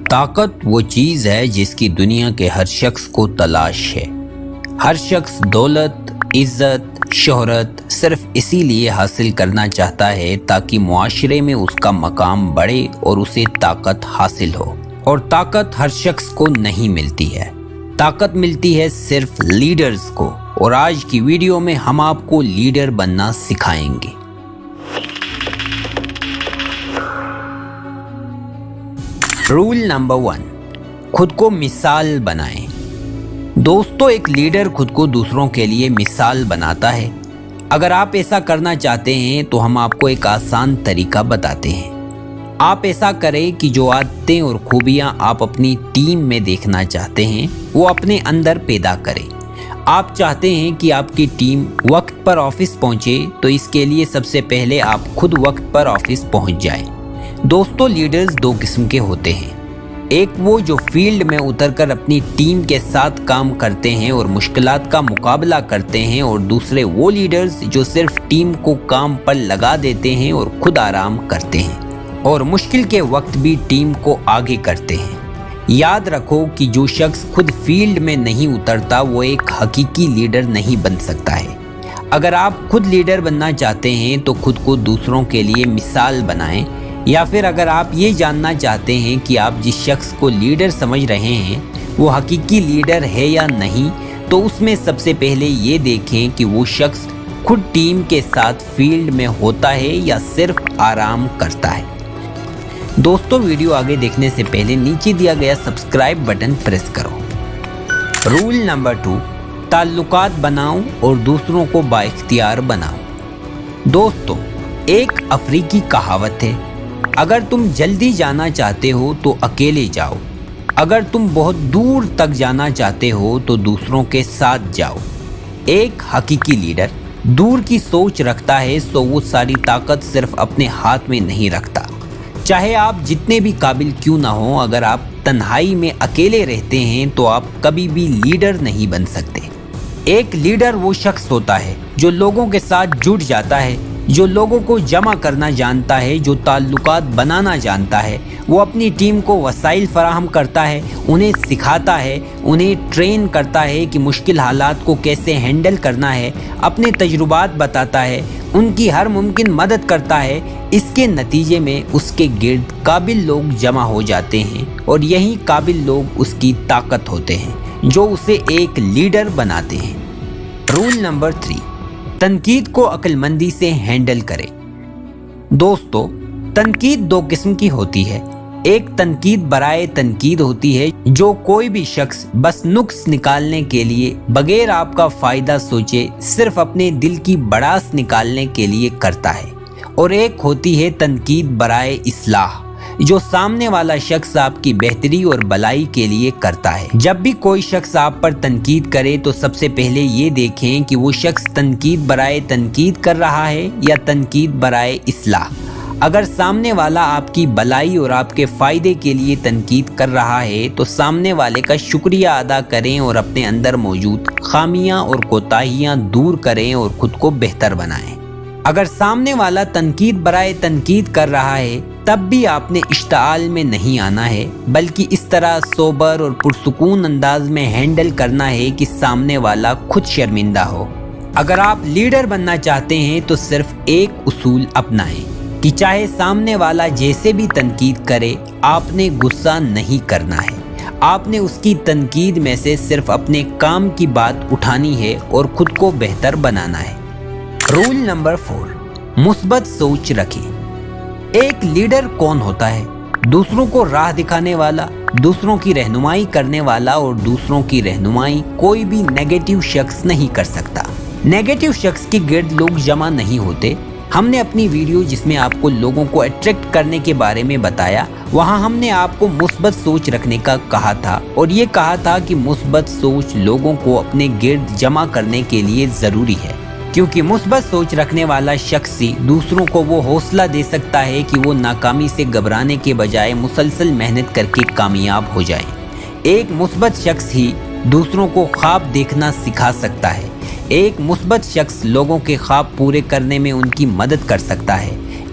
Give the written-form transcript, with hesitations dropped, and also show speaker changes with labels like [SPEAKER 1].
[SPEAKER 1] طاقت وہ چیز ہے جسکی دنیا کے ہر شخص کو تلاش ہے۔ ہر شخص دولت، عزت، شہرت صرف اسی لیے حاصل کرنا چاہتا ہے تاکہ معاشرے میں اس کا مقام بڑھے اور اسے طاقت حاصل ہو۔ اور طاقت ہر شخص کو نہیں ملتی ہے، طاقت ملتی ہے صرف لیڈرز کو۔ اور آج کی ویڈیو میں ہم آپ کو لیڈر بننا سکھائیں گے۔ رول نمبر 1، خود کو مثال بنائیں۔ دوستو، ایک لیڈر خود کو دوسروں کے لیے مثال بناتا ہے۔ اگر آپ ایسا کرنا چاہتے ہیں تو ہم آپ کو ایک آسان طریقہ بتاتے ہیں۔ آپ ایسا کریں کہ جو عادتیں اور خوبیاں آپ اپنی ٹیم میں دیکھنا چاہتے ہیں وہ اپنے اندر پیدا کریں۔ آپ چاہتے ہیں کہ آپ کی ٹیم وقت پر آفس پہنچے تو اس کے لیے سب سے پہلے آپ خود وقت پر آفس پہنچ جائیں۔ دوستو، لیڈرز دو قسم کے ہوتے ہیں۔ ایک وہ جو فیلڈ میں اتر کر اپنی ٹیم کے ساتھ کام کرتے ہیں اور مشکلات کا مقابلہ کرتے ہیں، اور دوسرے وہ لیڈرز جو صرف ٹیم کو کام پر لگا دیتے ہیں اور خود آرام کرتے ہیں اور مشکل کے وقت بھی ٹیم کو آگے کرتے ہیں۔ یاد رکھو کہ جو شخص خود فیلڈ میں نہیں اترتا وہ ایک حقیقی لیڈر نہیں بن سکتا ہے۔ اگر آپ خود لیڈر بننا چاہتے ہیں تو خود کو دوسروں کے لیے مثال بنائیں، یا پھر اگر آپ یہ جاننا چاہتے ہیں کہ آپ جس شخص کو لیڈر سمجھ رہے ہیں وہ حقیقی لیڈر ہے یا نہیں، تو اس میں سب سے پہلے یہ دیکھیں کہ وہ شخص خود ٹیم کے ساتھ فیلڈ میں ہوتا ہے یا صرف آرام کرتا ہے۔ دوستو، ویڈیو آگے دیکھنے سے پہلے نیچے دیا گیا سبسکرائب بٹن پریس کرو۔ رول نمبر 2، تعلقات بناؤ اور دوسروں کو بااختیار بناؤ۔ دوستو، ایک افریقی کہاوت ہے، اگر تم جلدی جانا چاہتے ہو تو اکیلے جاؤ، اگر تم بہت دور تک جانا چاہتے ہو تو دوسروں کے ساتھ جاؤ۔ ایک حقیقی لیڈر دور کی سوچ رکھتا ہے، سو وہ ساری طاقت صرف اپنے ہاتھ میں نہیں رکھتا۔ چاہے آپ جتنے بھی قابل کیوں نہ ہوں، اگر آپ تنہائی میں اکیلے رہتے ہیں تو آپ کبھی بھی لیڈر نہیں بن سکتے۔ ایک لیڈر وہ شخص ہوتا ہے جو لوگوں کے ساتھ جڑ جاتا ہے، جو لوگوں کو جمع کرنا جانتا ہے، جو تعلقات بنانا جانتا ہے۔ وہ اپنی ٹیم کو وسائل فراہم کرتا ہے، انہیں سکھاتا ہے، انہیں ٹرین کرتا ہے کہ مشکل حالات کو کیسے ہینڈل کرنا ہے، اپنے تجربات بتاتا ہے، ان کی ہر ممکن مدد کرتا ہے۔ اس کے نتیجے میں اس کے گرد قابل لوگ جمع ہو جاتے ہیں، اور یہی قابل لوگ اس کی طاقت ہوتے ہیں جو اسے ایک لیڈر بناتے ہیں۔ رول نمبر 3، تنقید کو عقل مندی سے ہینڈل کریں۔ دوستو، تنقید دو قسم کی ہوتی ہے۔ ایک تنقید برائے تنقید ہوتی ہے جو کوئی بھی شخص بس نقص نکالنے کے لیے بغیر آپ کا فائدہ سوچے صرف اپنے دل کی بڑاس نکالنے کے لیے کرتا ہے، اور ایک ہوتی ہے تنقید برائے اصلاح جو سامنے والا شخص آپ کی بہتری اور بھلائی کے لیے کرتا ہے۔ جب بھی کوئی شخص آپ پر تنقید کرے تو سب سے پہلے یہ دیکھیں کہ وہ شخص تنقید برائے تنقید کر رہا ہے یا تنقید برائے اصلاح۔ اگر سامنے والا آپ کی بھلائی اور آپ کے فائدے کے لیے تنقید کر رہا ہے تو سامنے والے کا شکریہ ادا کریں اور اپنے اندر موجود خامیاں اور کوتاہیاں دور کریں اور خود کو بہتر بنائیں۔ اگر سامنے والا تنقید برائے تنقید کر رہا ہے تب بھی آپ نے اشتعال میں نہیں آنا ہے، بلکہ اس طرح سوبر اور پرسکون انداز میں ہینڈل کرنا ہے کہ سامنے والا خود شرمندہ ہو۔ اگر آپ لیڈر بننا چاہتے ہیں تو صرف ایک اصول اپنائیں کہ چاہے سامنے والا جیسے بھی تنقید کرے، آپ نے غصہ نہیں کرنا ہے۔ آپ نے اس کی تنقید میں سے صرف اپنے کام کی بات اٹھانی ہے اور خود کو بہتر بنانا ہے۔ رول نمبر 4، مثبت سوچ رکھیں۔ ایک لیڈر کون ہوتا ہے؟ دوسروں کو راہ دکھانے والا، دوسروں کی رہنمائی کرنے والا، اور دوسروں کی رہنمائی کوئی بھی نیگیٹو شخص نہیں کر سکتا۔ نیگیٹو شخص کے گرد لوگ جمع نہیں ہوتے۔ ہم نے اپنی ویڈیو جس میں آپ کو لوگوں کو اٹریکٹ کرنے کے بارے میں بتایا، وہاں ہم نے آپ کو مثبت سوچ رکھنے کا کہا تھا، اور یہ کہا تھا کہ مثبت سوچ لوگوں کو اپنے گرد جمع کرنے کے لیے ضروری ہے، کیونکہ مثبت سوچ رکھنے والا شخص ہی دوسروں کو وہ حوصلہ دے سکتا ہے کہ وہ ناکامی سے گھبرانے کے بجائے مسلسل محنت کر کے کامیاب ہو جائیں۔ ایک مثبت شخص ہی دوسروں کو خواب دیکھنا سکھا سکتا ہے۔ ایک مثبت شخص لوگوں کے خواب پورے کرنے میں ان کی مدد کر سکتا ہے۔